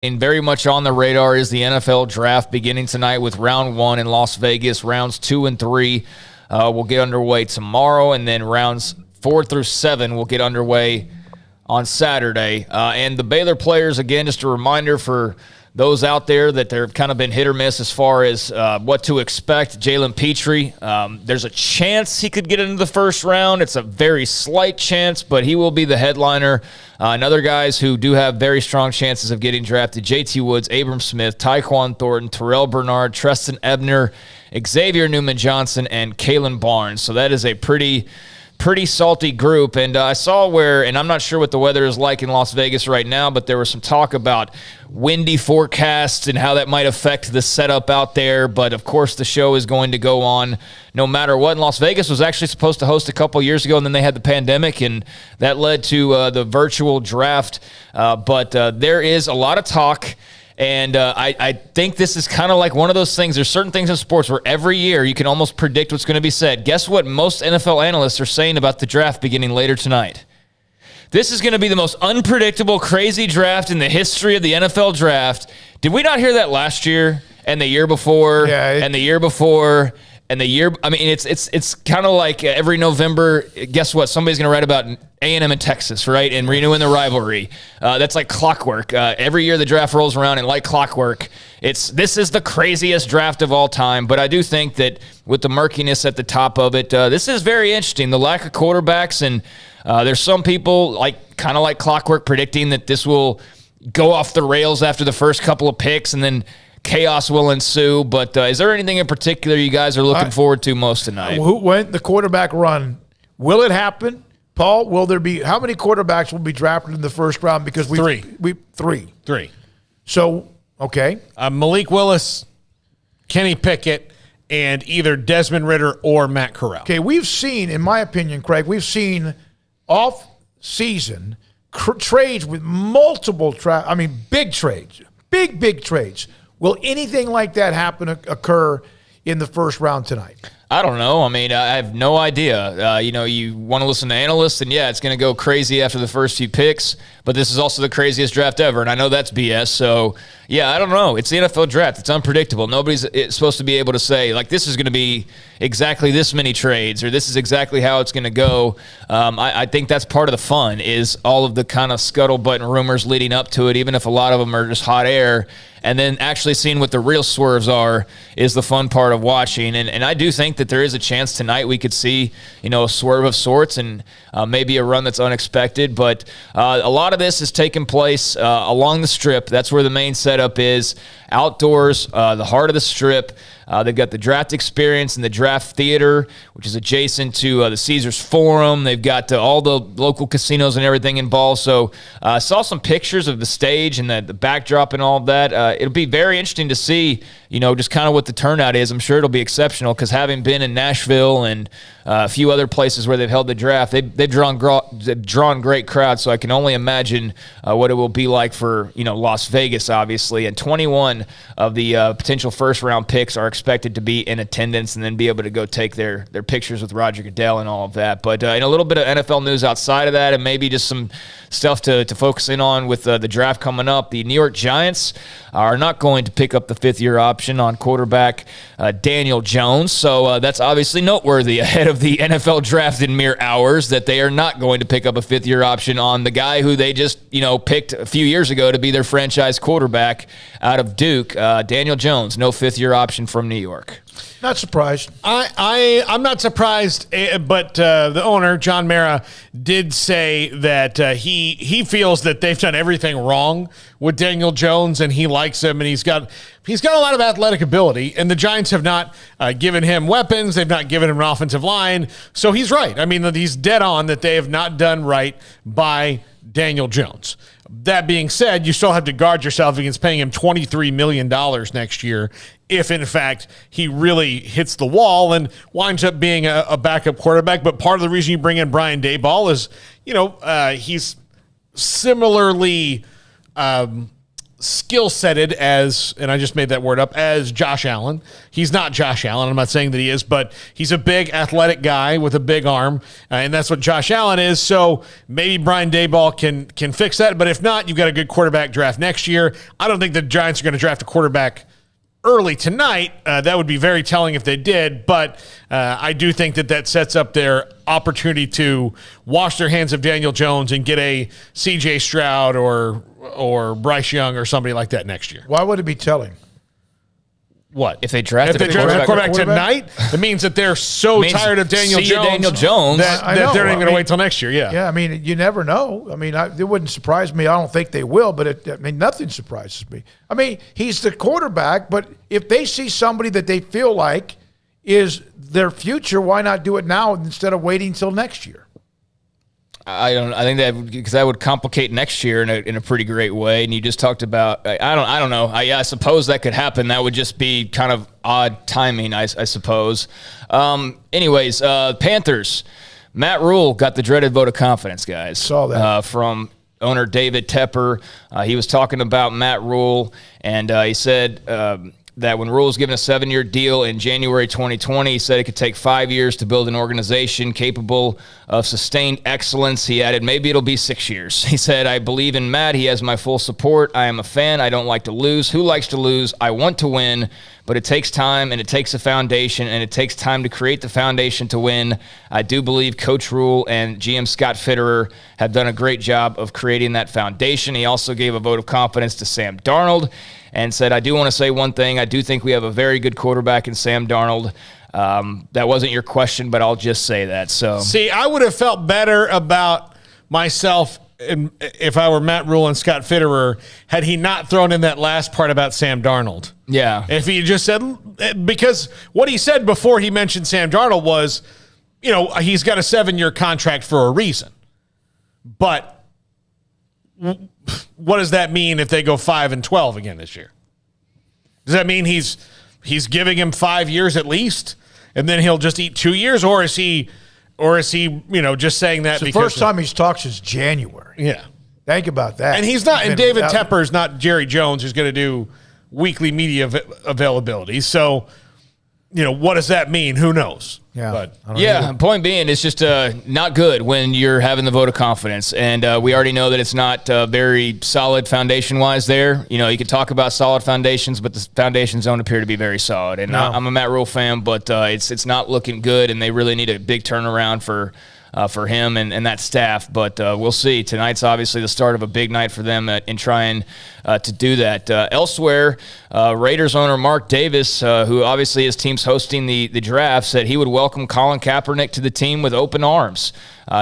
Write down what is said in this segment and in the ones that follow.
And very much on the radar is the NFL draft beginning tonight with round 1 in Las Vegas. Rounds 2 and 3 will get underway tomorrow, and then rounds 4 through 7 will get underway on Saturday. And the Baylor players, again, just a reminder for those out there that they've kind of been hit or miss as far as what to expect. Jalen Petrie, there's a chance he could get into the first round. It's a very slight chance, but he will be the headliner. And other guys who do have very strong chances of getting drafted: JT Woods, Abram Smith, Tyquan Thornton, Terrell Bernard, Treston Ebner, Xavier Newman-Johnson, and Kalen Barnes. So that is a pretty salty group. And I saw where, and I'm not sure what the weather is like in Las Vegas right now, but there was some talk about windy forecasts and how that might affect the setup out there. But of course, the show is going to go on no matter what. And Las Vegas was actually supposed to host a couple years ago, and then they had the pandemic, and that led to the virtual draft. But there is a lot of talk. And I think this is kind of like one of those things. There's certain things in sports where every year you can almost predict what's going to be said. Guess what most NFL analysts are saying about the draft beginning later tonight? This is going to be the most unpredictable, crazy draft in the history of the NFL draft. Did we not hear that last year and the year before and the year before? And the year, I mean, it's kind of like every November, guess what? Somebody's going to write about A&M and Texas, right? And renewing the rivalry. That's like clockwork. Every year the draft rolls around, and like clockwork, this is the craziest draft of all time. But I do think that with the murkiness at the top of it, this is very interesting. The lack of quarterbacks, and there's some people kind of like clockwork predicting that this will go off the rails after the first couple of picks, and then chaos will ensue. But is there anything in particular you guys are looking forward to most tonight? When the quarterback run, will it happen? Paul, will there be, how many quarterbacks will be drafted in the first round? Because three. So, okay. Malik Willis, Kenny Pickett, and either Desmond Ridder or Matt Corral. Okay, we've seen, in my opinion, Craig, we've seen off-season trades with multiple, big trades, big trades. Will anything like that occur in the first round tonight? I don't know. I mean, I have no idea. You want to listen to analysts, and yeah, it's going to go crazy after the first few picks, but this is also the craziest draft ever, and I know that's BS. So, yeah, I don't know. It's the NFL draft. It's unpredictable. Nobody's supposed to be able to say, this is going to be exactly this many trades, or this is exactly how it's going to go. I think that's part of the fun, is all of the kind of scuttlebutt and rumors leading up to it, even if a lot of them are just hot air. And then actually seeing what the real swerves are is the fun part of watching. And I do think that there is a chance tonight we could see, a swerve of sorts, and maybe a run that's unexpected. But a lot of this is taking place along the Strip. That's where the main setup is. Outdoors, the heart of the Strip. They've got the draft experience and the draft theater, which is adjacent to the Caesars Forum. They've got all the local casinos and everything involved. So I saw some pictures of the stage and the backdrop and all of that. It'll be very interesting to see, just kind of what the turnout is. I'm sure it'll be exceptional, because having been in Nashville and a few other places where they've held the draft, they've drawn great crowds. So I can only imagine what it will be like for Las Vegas, obviously. And 21 of the potential first-round picks are expected to be in attendance and then be able to go take their pictures with Roger Goodell and all of that. But in a little bit of NFL news outside of that, and maybe just some stuff to focus in on with the draft coming up, the New York Giants are not going to pick up the fifth-year option on quarterback Daniel Jones. So that's obviously noteworthy ahead of the NFL draft in mere hours, that they are not going to pick up a fifth-year option on the guy who they just picked a few years ago to be their franchise quarterback out of Duke. Daniel Jones, no fifth-year option from New York. Not surprised. I'm not surprised, but the owner, John Mara, did say that he feels that they've done everything wrong with Daniel Jones, and he likes him, and he's got a lot of athletic ability, and the Giants have not given him weapons. They've not given him an offensive line. So he's right. I mean, he's dead on that they have not done right by Daniel Jones. That being said, you still have to guard yourself against paying him $23 million next year if, in fact, he really hits the wall and winds up being a backup quarterback. But part of the reason you bring in Brian Daboll is, he's similarly skill setted as, and I just made that word up, as Josh Allen. He's not Josh Allen. I'm not saying that he is, but he's a big athletic guy with a big arm, and that's what Josh Allen is. So maybe Brian Daboll can fix that. But if not, you've got a good quarterback draft next year. I don't think the Giants are going to draft a quarterback early tonight. That would be very telling if they did, but I do think that sets up their opportunity to wash their hands of Daniel Jones and get a C.J. Stroud or Bryce Young or somebody like that next year. Why would it be telling? What? If they drafted a quarterback tonight, it means that they're so tired of Daniel Jones that they're not even going to wait till next year. Yeah. Yeah, I mean, you never know. I mean, it wouldn't surprise me. I don't think they will, but nothing surprises me. I mean, he's the quarterback, but if they see somebody that they feel like is their future, why not do it now instead of waiting till next year? I think that because that would complicate next year in a pretty great way. And you just talked about I don't know. I suppose that could happen. That would just be kind of odd timing, I suppose. Anyways, Panthers. Matt Rhule got the dreaded vote of confidence, guys. Saw that from owner David Tepper. He was talking about Matt Rhule, and he said that when Rhule was given a 7-year deal in January 2020, he said it could take 5 years to build an organization capable of sustained excellence. He added, maybe it'll be 6 years. He said, I believe in Matt. He has my full support. I am a fan. I don't like to lose. Who likes to lose? I want to win, but it takes time and it takes a foundation and it takes time to create the foundation to win. I do believe Coach Rhule and GM Scott Fitterer have done a great job of creating that foundation. He also gave a vote of confidence to Sam Darnold and said, I do want to say one thing. I do think we have a very good quarterback in Sam Darnold. That wasn't your question, but I'll just say that. So, see, I would have felt better about myself if I were Matt Rhule and Scott Fitterer had he not thrown in that last part about Sam Darnold. Yeah. If he just said, because what he said before he mentioned Sam Darnold was, he's got a 7-year contract for a reason. But what does that mean if they go 5-12 again this year? Does that mean he's giving him 5 years at least, and then he'll just eat 2 years, or is he just saying that it's the because first time he's talked since January? Yeah, think about that. And he's not. And David Tepper's not Jerry Jones, who's going to do weekly media availability. So, what does that mean? Who knows? Yeah. Point being, it's just not good when you're having the vote of confidence. And we already know that it's not very solid foundation-wise there. You can talk about solid foundations, but the foundations don't appear to be very solid. And I'm a Matt Rhule fan, but it's not looking good, and they really need a big turnaround for him and that staff. But we'll see. Tonight's obviously the start of a big night for them in trying to do that. Elsewhere, Raiders owner Mark Davis, who obviously his team's hosting the draft, said he would welcome Colin Kaepernick to the team with open arms.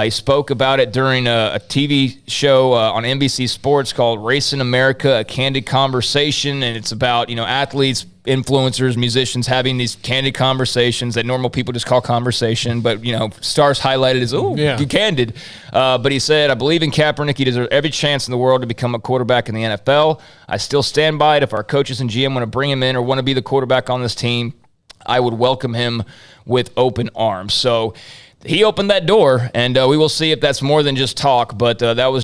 He spoke about it during a TV show on NBC Sports called Race in America, A Candid Conversation, and it's about, athletes, influencers, musicians having these candid conversations that normal people just call conversation, but, stars highlighted as, candid. But he said, I believe in Kaepernick. He deserves every chance in the world to become a quarterback in the NFL. I still stand by it. If our coaches and GM want to bring him in or want to be the quarterback on this team, I would welcome him with open arms. So he opened that door, and we will see if that's more than just talk, but that was